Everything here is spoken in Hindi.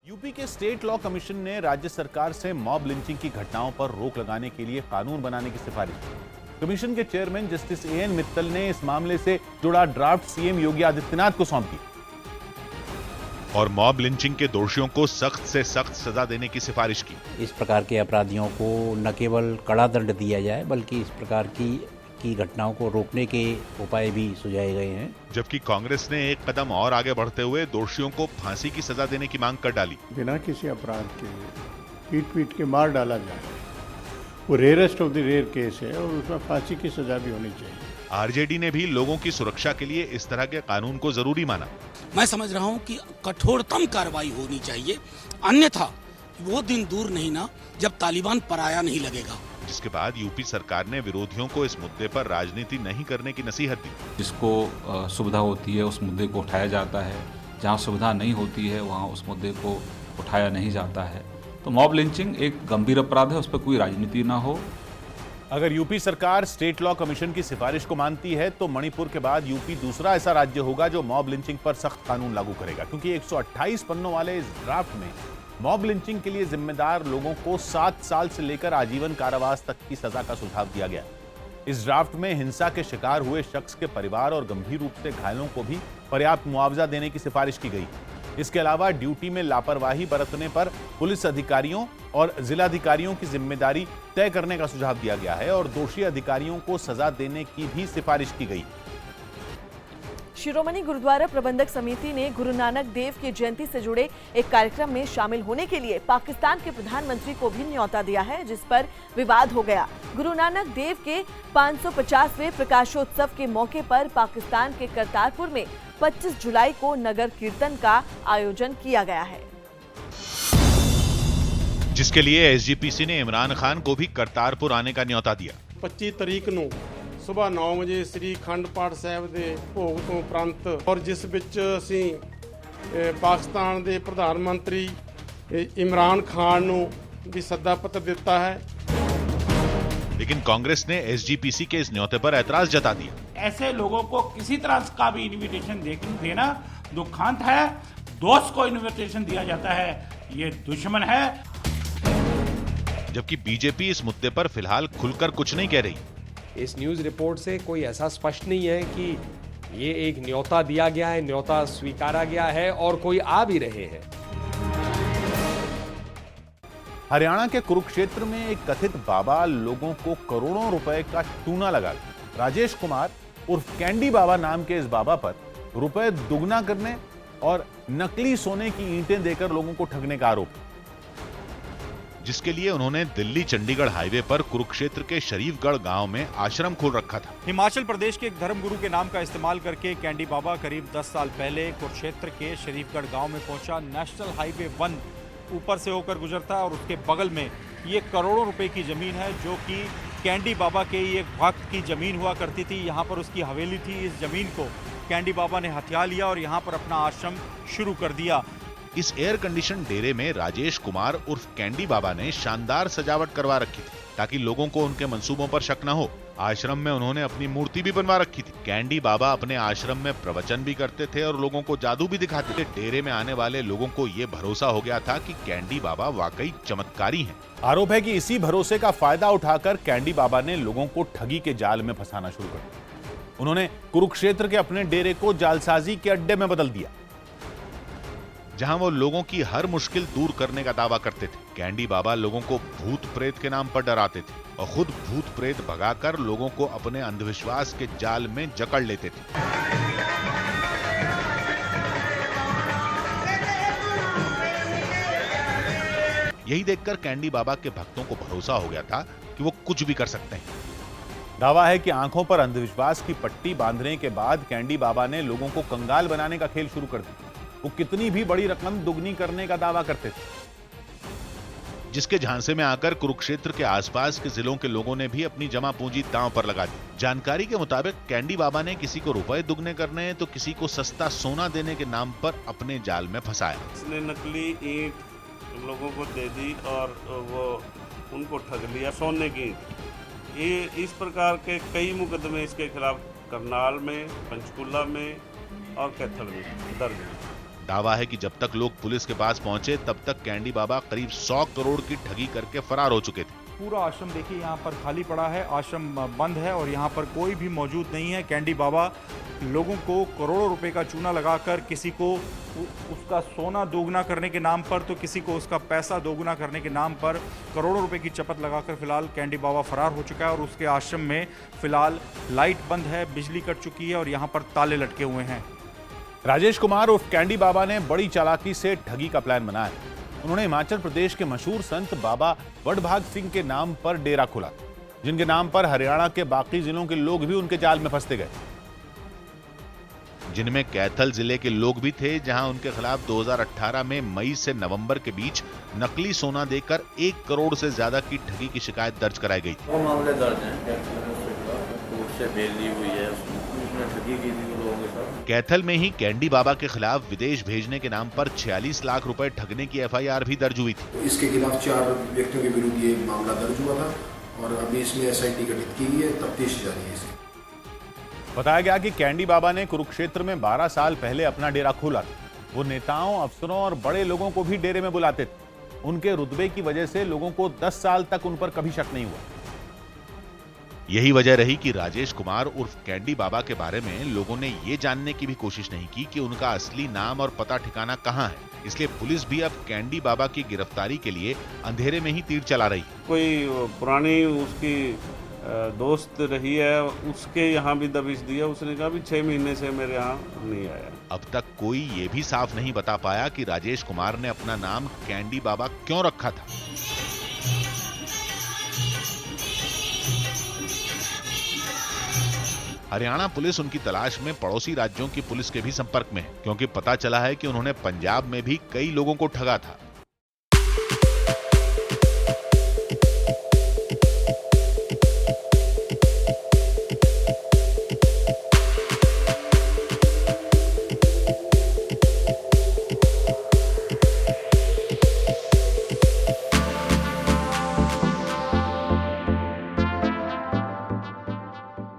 यूपी के स्टेट लॉ कमीशन ने राज्य सरकार से मॉब लिंचिंग की घटनाओं पर रोक लगाने के लिए कानून बनाने की सिफारिश की। कमीशन के चेयरमैन जस्टिस एएन मित्तल ने इस मामले से जुड़ा ड्राफ्ट सीएम योगी आदित्यनाथ को सौंप दिया और मॉब लिंचिंग के दोषियों को सख्त से सख्त सजा देने की सिफारिश की। इस प्रकार के अपराधियों को न केवल कड़ा दंड दिया जाए बल्कि इस प्रकार की घटनाओं को रोकने के उपाय भी सुझाए गए हैं। जबकि कांग्रेस ने एक कदम और आगे बढ़ते हुए दोषियों को फांसी की सजा देने की मांग कर डाली। बिना किसी अपराध के पीट पीट के मार डाला जाए, वो rarest of the rare case है और उसमें फांसी की सजा भी होनी चाहिए। आरजेडी ने भी लोगों की सुरक्षा के लिए इस तरह के कानून को जरूरी माना। मैं समझ रहा हूं कि कठोरतम कार्रवाई होनी चाहिए, अन्यथा वो दिन दूर नहीं ना जब तालिबान पराया नहीं लगेगा। जिसके बाद यूपी सरकार ने विरोधियों को इस मुद्दे पर राजनीति नहीं करने की नसीहत दी। जिसको सुविधा होती है उस मुद्दे को उठाया जाता है, जहां सुविधा नहीं होती है वहां उस मुद्दे को उठाया नहीं जाता है। तो मॉब लिंचिंग एक गंभीर अपराध है, उस पर कोई राजनीति ना हो। अगर यूपी सरकार स्टेट लॉ कमीशन की सिफारिश को मानती है तो मणिपुर के बाद यूपी दूसरा ऐसा राज्य होगा जो मॉब लिंचिंग पर सख्त कानून लागू करेगा, क्योंकि 128 पन्नों वाले इस ड्राफ्ट में मॉब लिंचिंग के लिए जिम्मेदार लोगों को 7 साल से लेकर आजीवन कारावास तक की सजा का सुझाव दिया गया। इस ड्राफ्ट में हिंसा के शिकार हुए शख्स के परिवार और गंभीर रूप से घायलों को भी पर्याप्त मुआवजा देने की सिफारिश की गई। इसके अलावा ड्यूटी में लापरवाही बरतने पर पुलिस अधिकारियों और जिलाधिकारियों की जिम्मेदारी तय करने का सुझाव दिया गया है और दोषी अधिकारियों को सजा देने की भी सिफारिश की गई। शिरोमणि गुरुद्वारा प्रबंधक समिति ने गुरु नानक देव की जयंती से जुड़े एक कार्यक्रम में शामिल होने के लिए पाकिस्तान के प्रधानमंत्री को भी न्योता दिया है, जिस पर विवाद हो गया। गुरु नानक देव के 550वें प्रकाशोत्सव के मौके पर पाकिस्तान के करतारपुर में 25 जुलाई को नगर कीर्तन का आयोजन किया गया है, जिसके लिए एसजीपीसी ने इमरान खान को भी करतारपुर आने का न्योता दिया। 25 ਤਰੀਕ ਨੂੰ ਸਵੇਰ 9 ਵਜੇ ਸ੍ਰੀ ਅਖੰਡ ਪਾਠ ਸਾਹਿਬ ਦੇ ਭੋਗ ਤੋਂ ਉਪਰੰਤ ਔਰ ਜਿਸ ਵਿੱਚ ਅਸੀਂ ਪਾਕਿਸਤਾਨ ਦੇ ਪ੍ਰਧਾਨ ਮੰਤਰੀ ਇਮਰਾਨ ਖਾਨ ਨੂੰ ਵੀ ਸੱਦਾ ਪੱਤਰ ਦਿੱਤਾ ਹੈ। लेकिन कांग्रेस ने एसजीपीसी के इस न्योते पर ऐतराज जता दिया। ऐसे लोगों को किसी तरह का भी इनविटेशन देना दुखांत है। दोस्त को इनविटेशन दिया जाता है, ये दुश्मन है। जबकि बीजेपी इस मुद्दे पर फिलहाल खुलकर कुछ नहीं कह रही। इस न्यूज रिपोर्ट से कोई ऐसा स्पष्ट नहीं है कि ये एक न्योता दिया गया है, न्योता स्वीकारा गया है और कोई आ भी रहे हैं। हरियाणा के कुरुक्षेत्र में एक कथित बाबा लोगों को करोड़ों रुपए का टूना लगा। राजेश कुमार उर्फ कैंडी बाबा नाम के इस बाबा पर रुपए दुगना करने और नकली सोने की ईंटें देकर लोगों को ठगने का आरोप, जिसके लिए उन्होंने दिल्ली चंडीगढ़ हाईवे पर कुरुक्षेत्र के शरीफगढ़ गांव में आश्रम खोल रखा था। हिमाचल प्रदेश के एक धर्मगुरु के नाम का इस्तेमाल करके कैंडी बाबा करीब 10 साल पहले कुरुक्षेत्र के शरीफगढ़ गांव में पहुंचा। नेशनल हाईवे 1 ऊपर से होकर गुजरता है और उसके बगल में ये करोड़ों रुपए की जमीन है, जो कि कैंडी बाबा के एक भक्त की जमीन हुआ करती थी। यहाँ पर उसकी हवेली थी। इस जमीन को कैंडी बाबा ने हथिया लिया और यहाँ पर अपना आश्रम शुरू कर दिया। इस एयर कंडीशन डेरे में राजेश कुमार उर्फ कैंडी बाबा ने शानदार सजावट करवा रखी थी ताकि लोगों को उनके मंसूबों पर शक न हो। आश्रम में उन्होंने अपनी मूर्ति भी बनवा रखी थी। कैंडी बाबा अपने आश्रम में प्रवचन भी करते थे और लोगों को जादू भी दिखाते थे। डेरे में आने वाले लोगों को ये भरोसा हो गया था कि कैंडी बाबा वाकई चमत्कारी हैं। आरोप है कि इसी भरोसे का फायदा उठाकर कैंडी बाबा ने लोगों को ठगी के जाल में फंसाना शुरू कर दिया। उन्होंने कुरुक्षेत्र के अपने डेरे को जालसाजी के अड्डे में बदल दिया, जहां वो लोगों की हर मुश्किल दूर करने का दावा करते थे। कैंडी बाबा लोगों को भूत प्रेत के नाम पर डराते थे और खुद भूत प्रेत भगाकर लोगों को अपने अंधविश्वास के जाल में जकड़ लेते थे। यही देखकर कैंडी बाबा के भक्तों को भरोसा हो गया था कि वो कुछ भी कर सकते हैं। दावा है कि आंखों पर अंधविश्वास की पट्टी बांधने के बाद कैंडी बाबा ने लोगों को कंगाल बनाने का खेल शुरू कर दिया। वो कितनी भी बड़ी रकम दुगनी करने का दावा करते थे, जिसके झांसे में आकर कुरुक्षेत्र के आसपास के जिलों के लोगों ने भी अपनी जमा पूंजी दांव पर लगा दी। जानकारी के मुताबिक कैंडी बाबा ने किसी को रुपए दुगने करने तो किसी को सस्ता सोना देने के नाम पर अपने जाल में फंसाया। इसने नकली ईंट लोगों को दे दी और वो उनको ठग लिया सोने की। ये इस प्रकार के कई मुकदमे इसके खिलाफ करनाल में, पंचकूला में और कैथल में दर्ज हैं। दावा है कि जब तक लोग पुलिस के पास पहुंचे तब तक कैंडी बाबा करीब 100 करोड़ की ठगी करके फरार हो चुके थे। पूरा आश्रम देखिए यहाँ पर खाली पड़ा है, आश्रम बंद है और यहाँ पर कोई भी मौजूद नहीं है। कैंडी बाबा लोगों को करोड़ों रुपए का चूना लगाकर किसी को उसका सोना दोगुना करने के नाम पर तो किसी को उसका पैसा दोगुना करने के नाम पर करोड़ों रुपए की चपत लगाकर फिलहाल कैंडी बाबा फरार हो चुका है और उसके आश्रम में फिलहाल लाइट बंद है, बिजली कट चुकी है और यहाँ पर ताले लटके हुए हैं। राजेश कुमार उर्फ कैंडी बाबा ने बड़ी चालाकी से ठगी का प्लान बनाया। उन्होंने हिमाचल प्रदेश के मशहूर संत बाबा वडभाग सिंह के नाम पर डेरा खोला, जिनके नाम पर हरियाणा के बाकी जिलों के लोग भी उनके जाल में फंसते गए, जिनमें कैथल जिले के लोग भी थे, जहां उनके खिलाफ 2018 में मई से नवंबर के बीच नकली सोना देकर 1 करोड़ से ज्यादा की ठगी की शिकायत दर्ज कराई गई थी। मामले दर्ज हैं, कोर्ट से बेल ली हुई है, उसमें ठगी की थी लोगों के साथ। कैथल में ही कैंडी बाबा के खिलाफ विदेश भेजने के नाम पर 46 लाख रुपए ठगने की FIR भी दर्ज हुई थी। इसके खिलाफ 4 व्यक्तियों के विरुद्ध ये मामला दर्ज हुआ था और अभी इसमें SIT गठित की गई है, तफ्तीश जारी है। इसे बताया गया कि कैंडी बाबा ने कुरुक्षेत्र में 12 साल पहले अपना डेरा खोला था। वो नेताओं, अफसरों और बड़े लोगों को भी डेरे में बुलाते थे। उनके रुतबे की वजह से लोगों को 10 साल तक उन पर कभी शक नहीं हुआ। यही वजह रही कि राजेश कुमार उर्फ कैंडी बाबा के बारे में लोगों ने ये जानने की भी कोशिश नहीं की कि उनका असली नाम और पता ठिकाना कहाँ है। इसलिए पुलिस भी अब कैंडी बाबा की गिरफ्तारी के लिए अंधेरे में ही तीर चला रही है। कोई पुरानी उसकी दोस्त रही है, उसके यहाँ भी दबिश दिया, उसने कहा भी 6 महीने से मेरे यहाँ नहीं आया। अब तक कोई ये भी साफ नहीं बता पाया कि राजेश कुमार ने अपना नाम कैंडी बाबा क्यों रखा था। हरियाणा पुलिस उनकी तलाश में पड़ोसी राज्यों की पुलिस के भी संपर्क में है, क्योंकि पता चला है कि उन्होंने पंजाब में भी कई लोगों को ठगा था।